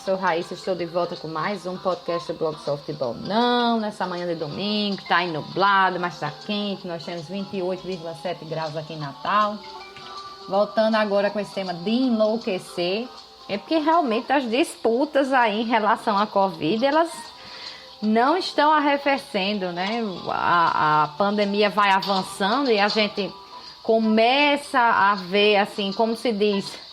sou Raíssa, estou de volta com mais um podcast do blog Só Futebol Não, nessa manhã de domingo, tá aí nublado, mas tá quente, nós temos 28,7 graus aqui em Natal. Voltando agora com esse tema de enlouquecer, é porque realmente as disputas aí em relação à Covid, elas não estão arrefecendo, né? A pandemia vai avançando e a gente começa a ver, assim, como se diz...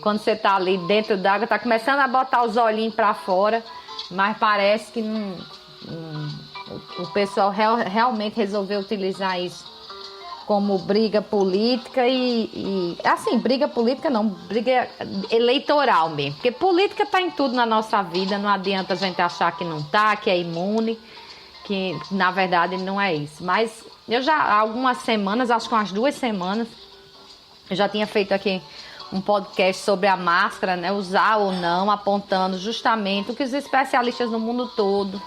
quando você tá ali dentro d'água, tá começando a botar os olhinhos para fora, mas parece que o pessoal realmente resolveu utilizar isso como briga política e assim, briga política não, briga eleitoral mesmo, porque política tá em tudo na nossa vida, não adianta a gente achar que não tá, que é imune, que na verdade não é isso. Mas eu já há algumas semanas, acho que umas 2 semanas, eu já tinha feito aqui um podcast sobre a máscara, né, usar ou não, apontando justamente o que os especialistas no mundo todo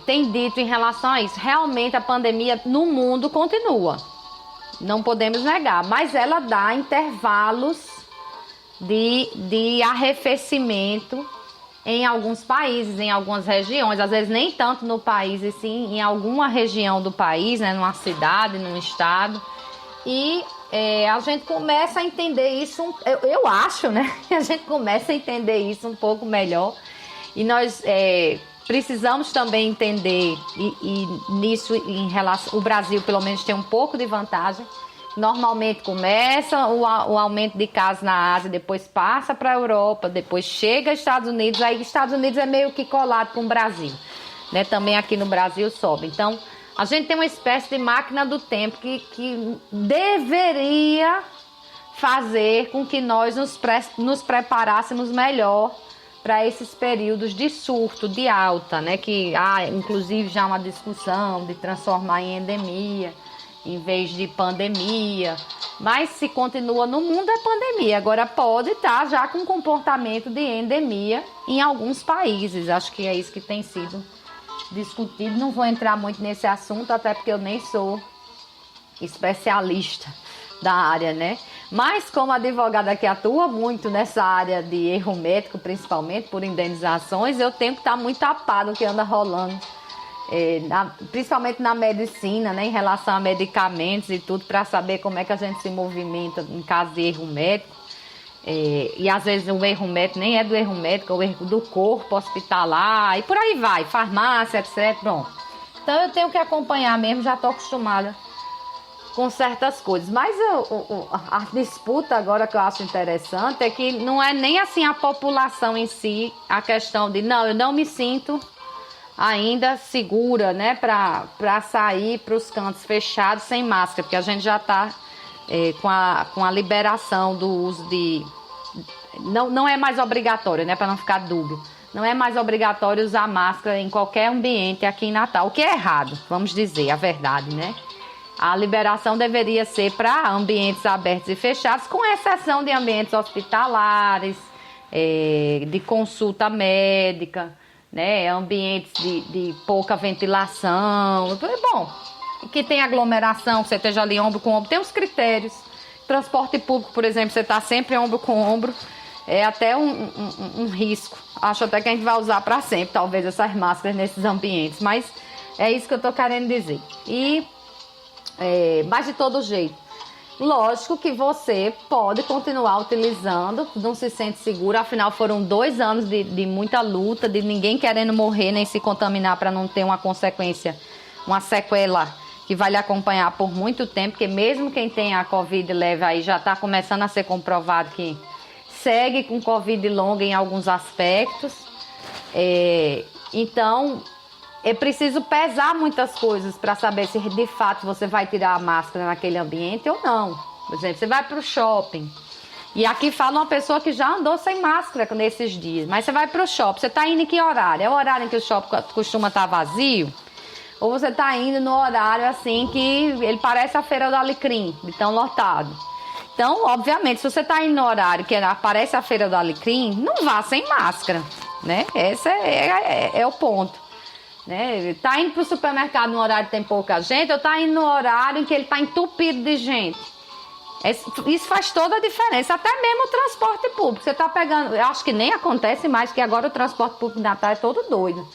têm dito em relação a isso. Realmente a pandemia no mundo continua, não podemos negar, mas ela dá intervalos de arrefecimento em alguns países, em algumas regiões, às vezes nem tanto no país, e sim em alguma região do país, né, numa cidade, num estado, e a gente começa a entender isso, eu acho, né? Que a gente começa a entender isso um pouco melhor. E nós precisamos também entender, e nisso, em relação, o Brasil pelo menos tem um pouco de vantagem. Normalmente começa o aumento de casos na Ásia, depois passa para a Europa, depois chega aos Estados Unidos, aí Estados Unidos é meio que colado com o Brasil, né? Também aqui no Brasil sobe. Então, a gente tem uma espécie de máquina do tempo que deveria fazer com que nós nos preparássemos melhor para esses períodos de surto, de alta, né? Que há, inclusive, já uma discussão de transformar em endemia, em vez de pandemia. Mas se continua no mundo, é pandemia. Agora pode estar já com comportamento de endemia em alguns países. Acho que é isso que tem sido discutido. Não vou entrar muito nesse assunto, até porque eu nem sou especialista da área, né? Mas como advogada que atua muito nessa área de erro médico, principalmente por indenizações, eu tenho que estar muito tapado o que anda rolando, principalmente na medicina, né? Em relação a medicamentos e tudo, para saber como é que a gente se movimenta em caso de erro médico. E às vezes o erro médico nem é do erro médico, é o erro do corpo hospitalar e por aí vai, farmácia, etc. Bom, então eu tenho que acompanhar mesmo, já estou acostumada com certas coisas. Mas a disputa agora que eu acho interessante é que não é nem assim a população em si, a questão de não, eu não me sinto ainda segura, né, para sair para os cantos fechados sem máscara, porque a gente já está com a liberação do uso de... Não é mais obrigatório, né, para não ficar dúbio. Não é mais obrigatório usar máscara em qualquer ambiente aqui em Natal, o que é errado, vamos dizer a verdade, né? A liberação deveria ser para ambientes abertos e fechados, com exceção de ambientes hospitalares, de consulta médica, né, ambientes de pouca ventilação. Bom, que tem aglomeração, que você esteja ali ombro com ombro, tem uns critérios. Transporte público, por exemplo, você está sempre ombro com ombro, é até um risco. Acho até que a gente vai usar para sempre, talvez, essas máscaras nesses ambientes, mas é isso que eu estou querendo dizer. Mas de todo jeito, lógico que você pode continuar utilizando, não se sente seguro, afinal foram 2 anos de muita luta, de ninguém querendo morrer nem se contaminar para não ter uma consequência, uma sequela que vai lhe acompanhar por muito tempo, porque mesmo quem tem a Covid leve aí já está começando a ser comprovado que segue com Covid longa em alguns aspectos. Então, é preciso pesar muitas coisas para saber se de fato você vai tirar a máscara naquele ambiente ou não. Por exemplo, você vai para o shopping, e aqui fala uma pessoa que já andou sem máscara nesses dias, mas você vai para o shopping, você está indo em que horário? É o horário em que o shopping costuma estar vazio? Ou você está indo no horário assim que ele parece a Feira do Alecrim, de tão lotado? Então, obviamente, se você está indo no horário que aparece a Feira do Alecrim, não vá sem máscara, né? Esse é o ponto, né? Tá indo para o supermercado no horário que tem pouca gente, ou tá indo no horário em que ele está entupido de gente? Isso faz toda a diferença, até mesmo o transporte público. Você está pegando, eu acho que nem acontece mais, que agora o transporte público de Natal é todo doido.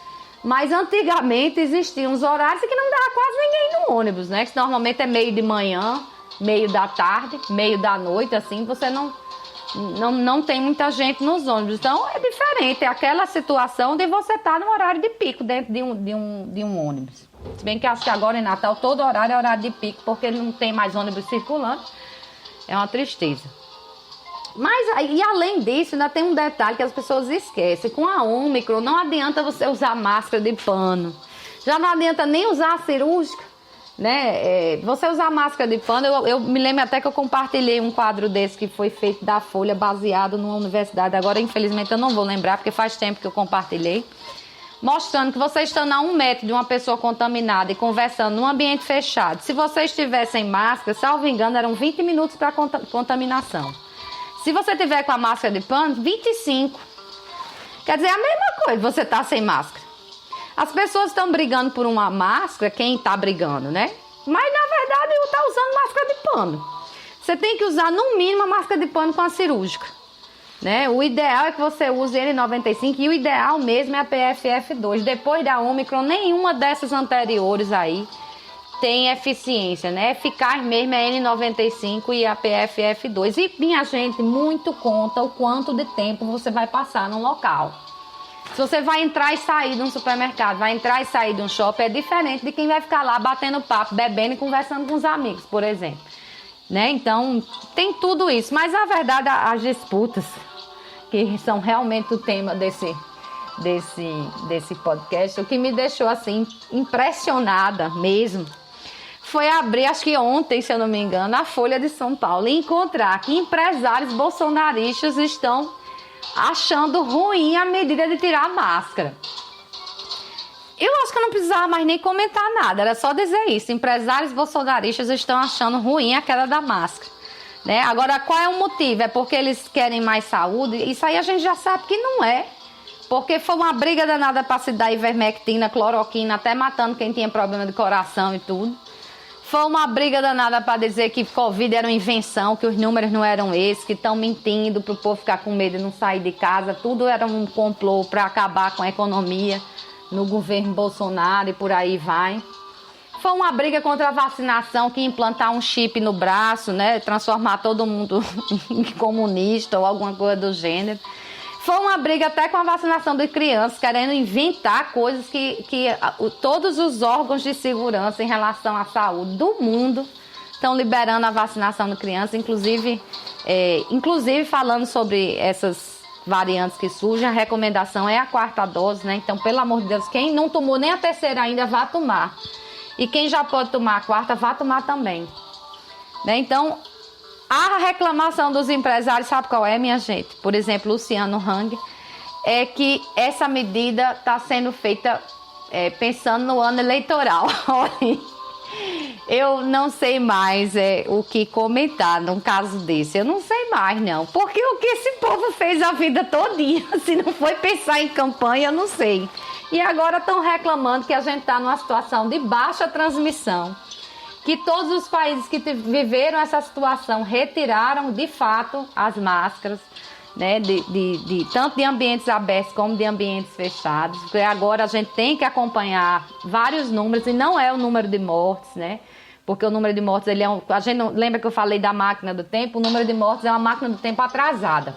Mas antigamente existiam uns horários que não dava quase ninguém no ônibus, né? Que normalmente é meio de manhã, meio da tarde, meio da noite, assim, você não tem muita gente nos ônibus. Então é diferente, é aquela situação de você estar no horário de pico dentro de um ônibus. Se bem que acho que agora em Natal todo horário é horário de pico, porque não tem mais ônibus circulando. É uma tristeza. Mas, e além disso, ainda tem um detalhe que as pessoas esquecem. Com a Ômicron, não adianta você usar máscara de pano. Já não adianta nem usar a cirúrgica, né? Você usar máscara de pano, eu me lembro até que eu compartilhei um quadro desse que foi feito da Folha, baseado numa universidade. Agora, infelizmente, eu não vou lembrar, porque faz tempo que eu compartilhei. Mostrando que você estando a 1 metro de uma pessoa contaminada e conversando num ambiente fechado, se você estiver sem máscara, salvo engano, eram 20 minutos para contaminação. Se você tiver com a máscara de pano, 25. Quer dizer, a mesma coisa, você tá sem máscara. As pessoas estão brigando por uma máscara, quem tá brigando, né? Mas, na verdade, eu tá usando máscara de pano. Você tem que usar, no mínimo, a máscara de pano com a cirúrgica. Né? O ideal é que você use N95 e o ideal mesmo é a PFF2. Depois da Ômicron, nenhuma dessas anteriores aí tem eficiência, né? Eficaz mesmo é N95 e a PFF2. E, minha gente, muito conta o quanto de tempo você vai passar num local. Se você vai entrar e sair de um supermercado, vai entrar e sair de um shopping, é diferente de quem vai ficar lá batendo papo, bebendo e conversando com os amigos, por exemplo. Né? Então, tem tudo isso. Mas, na verdade, as disputas, que são realmente o tema desse podcast, o que me deixou assim impressionada mesmo foi abrir, acho que ontem, se eu não me engano, a Folha de São Paulo e encontrar que empresários bolsonaristas estão achando ruim a medida de tirar a máscara. Eu acho que eu não precisava mais nem comentar nada, era só dizer isso. Empresários bolsonaristas estão achando ruim a queda da máscara. Né? Agora, qual é o motivo? É porque eles querem mais saúde? Isso aí a gente já sabe que não é. Porque foi uma briga danada para se dar ivermectina, cloroquina, até matando quem tinha problema de coração e tudo. Foi uma briga danada para dizer que Covid era uma invenção, que os números não eram esses, que estão mentindo para o povo ficar com medo de não sair de casa. Tudo era um complô para acabar com a economia no governo Bolsonaro e por aí vai. Foi uma briga contra a vacinação, que implantar um chip no braço, né, transformar todo mundo em comunista ou alguma coisa do gênero. Foi uma briga até com a vacinação de crianças, querendo inventar coisas que todos os órgãos de segurança em relação à saúde do mundo estão liberando a vacinação de crianças, inclusive falando sobre essas variantes que surgem, a recomendação é a 4ª dose, né? Então, pelo amor de Deus, quem não tomou nem a 3ª ainda, vá tomar. E quem já pode tomar a 4ª, vá tomar também. Né? Então, a reclamação dos empresários, sabe qual é, minha gente? Por exemplo, Luciano Hang, é que essa medida está sendo feita pensando no ano eleitoral. Eu não sei mais o que comentar num caso desse. Eu não sei mais, não. Porque o que esse povo fez a vida todinha, se não foi pensar em campanha, eu não sei. E agora estão reclamando que a gente está numa situação de baixa transmissão. Que todos os países que viveram essa situação retiraram, de fato, as máscaras, né, tanto de ambientes abertos como de ambientes fechados. Porque agora a gente tem que acompanhar vários números, e não é o número de mortes, né? Porque o número de mortes, a gente não lembra que eu falei da máquina do tempo? O número de mortes é uma máquina do tempo atrasada.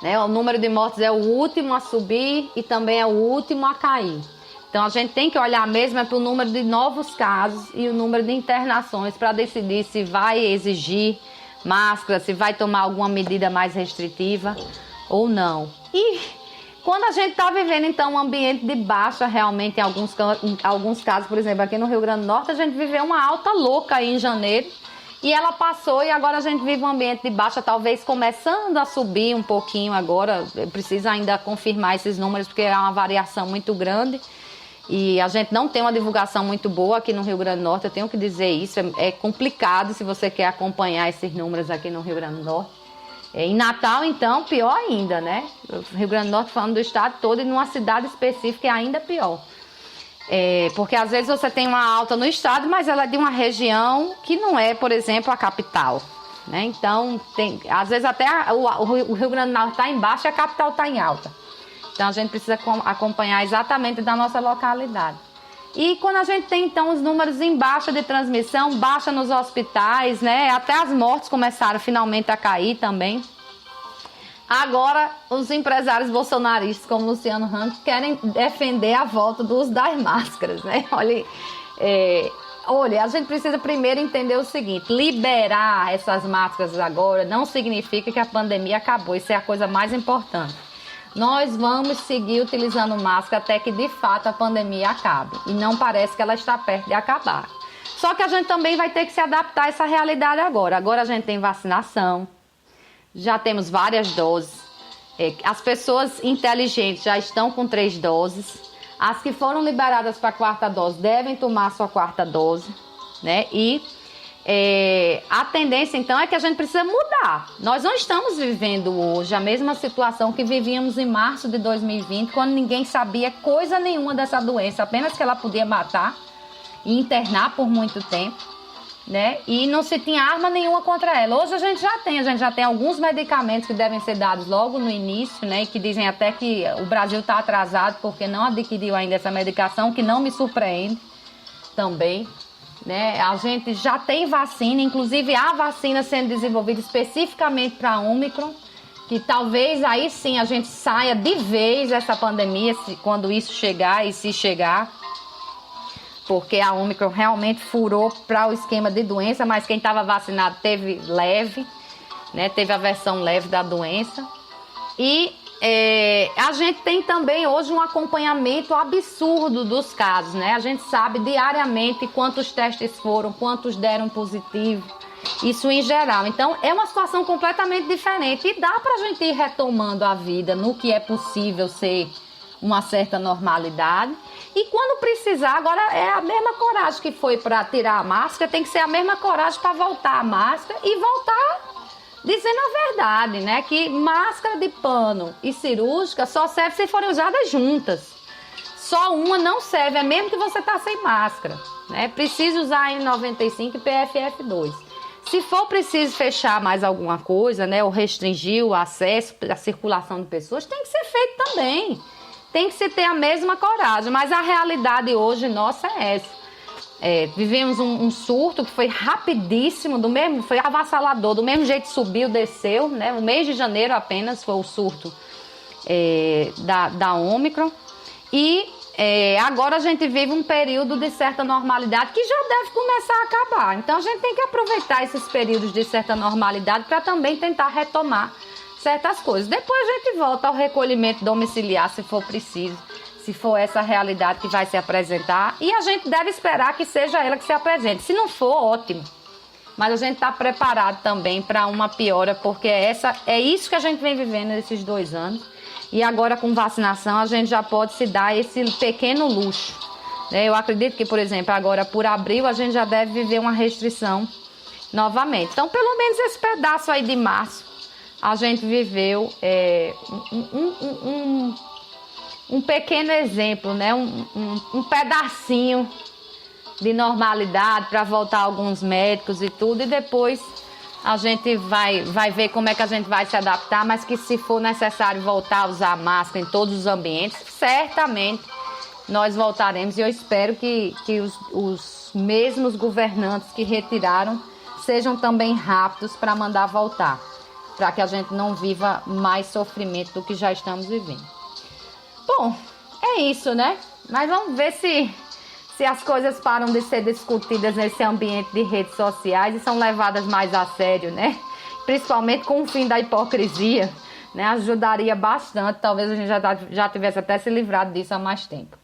Né? O número de mortes é o último a subir e também é o último a cair. Então, a gente tem que olhar mesmo para o número de novos casos e o número de internações para decidir se vai exigir máscara, se vai tomar alguma medida mais restritiva ou não. E quando a gente está vivendo, então, um ambiente de baixa, realmente, em alguns casos, por exemplo, aqui no Rio Grande do Norte, a gente viveu uma alta louca aí em janeiro e ela passou, e agora a gente vive um ambiente de baixa, talvez começando a subir um pouquinho agora. Precisa ainda confirmar esses números, porque é uma variação muito grande. E a gente não tem uma divulgação muito boa aqui no Rio Grande do Norte, eu tenho que dizer isso, é complicado se você quer acompanhar esses números aqui no Rio Grande do Norte. Em Natal, então, pior ainda, né? O Rio Grande do Norte falando do estado todo, e numa cidade específica é ainda pior. Porque às vezes você tem uma alta no estado, mas ela é de uma região que não é, por exemplo, a capital. né? Então, às vezes até o Rio Grande do Norte está em baixa e a capital está em alta. Então, a gente precisa acompanhar exatamente da nossa localidade. E quando a gente tem, então, os números em baixa de transmissão, baixa nos hospitais, né? Até as mortes começaram finalmente a cair também. Agora, os empresários bolsonaristas, como Luciano Hang, querem defender a volta do uso das máscaras, né? Olha, a gente precisa primeiro entender o seguinte: liberar essas máscaras agora não significa que a pandemia acabou. Isso é a coisa mais importante. Nós vamos seguir utilizando máscara até que, de fato, a pandemia acabe. E não parece que ela está perto de acabar. Só que a gente também vai ter que se adaptar a essa realidade agora. Agora a gente tem vacinação, já temos várias doses. As pessoas inteligentes já estão com 3 doses. As que foram liberadas para a 4ª dose devem tomar a sua 4ª dose, né? E a tendência, então, é que a gente precisa mudar. Nós não estamos vivendo hoje a mesma situação que vivíamos em março de 2020, quando ninguém sabia coisa nenhuma dessa doença, apenas que ela podia matar e internar por muito tempo, né? E não se tinha arma nenhuma contra ela. Hoje a gente já tem alguns medicamentos que devem ser dados logo no início, né? E que dizem até que o Brasil está atrasado porque não adquiriu ainda essa medicação, que não me surpreende também, né? A gente já tem vacina, inclusive há vacina sendo desenvolvida especificamente para a Ômicron, que talvez aí sim a gente saia de vez essa pandemia, quando isso chegar e se chegar, porque a Ômicron realmente furou para o esquema de doença, mas quem estava vacinado teve leve, né? Teve a versão leve da doença. E a gente tem também hoje um acompanhamento absurdo dos casos, né? A gente sabe diariamente quantos testes foram, quantos deram positivo, isso em geral. Então, é uma situação completamente diferente e dá pra gente ir retomando a vida no que é possível ser uma certa normalidade. E quando precisar, agora é a mesma coragem que foi para tirar a máscara, tem que ser a mesma coragem para voltar a máscara e voltar dizendo a verdade, né? Que máscara de pano e cirúrgica só serve se forem usadas juntas. Só uma não serve, é mesmo que você está sem máscara, né? Precisa usar a N95 e PFF2. Se for preciso fechar mais alguma coisa, né? Ou restringir o acesso, a circulação de pessoas, tem que ser feito também. Tem que se ter a mesma coragem, mas a realidade hoje nossa é essa. Vivemos um surto que foi rapidíssimo, foi avassalador, do mesmo jeito subiu, desceu, né? O mês de janeiro apenas foi o surto da Ômicron. E agora a gente vive um período de certa normalidade que já deve começar a acabar. Então a gente tem que aproveitar esses períodos de certa normalidade para também tentar retomar certas coisas. Depois a gente volta ao recolhimento domiciliar, se for preciso, se for essa realidade que vai se apresentar. E a gente deve esperar que seja ela que se apresente. Se não for, ótimo. Mas a gente está preparado também para uma piora, porque é isso que a gente vem vivendo nesses 2 anos. E agora com vacinação a gente já pode se dar esse pequeno luxo, né? Eu acredito que, por exemplo, agora por abril a gente já deve viver uma restrição novamente. Então, pelo menos esse pedaço aí de março, a gente viveu um pequeno exemplo, né? Um pedacinho de normalidade para voltar alguns médicos e tudo, e depois a gente vai ver como é que a gente vai se adaptar, mas que se for necessário voltar a usar máscara em todos os ambientes, certamente nós voltaremos, e eu espero que os mesmos governantes que retiraram sejam também rápidos para mandar voltar, para que a gente não viva mais sofrimento do que já estamos vivendo. Bom, é isso, né? Mas vamos ver se as coisas param de ser discutidas nesse ambiente de redes sociais e são levadas mais a sério, né? Principalmente com o fim da hipocrisia, né? Ajudaria bastante, talvez a gente já tivesse até se livrado disso há mais tempo.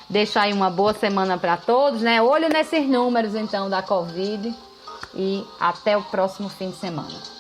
Deixa aí uma boa semana para todos, né? Olho nesses números, então, da Covid, e até o próximo fim de semana.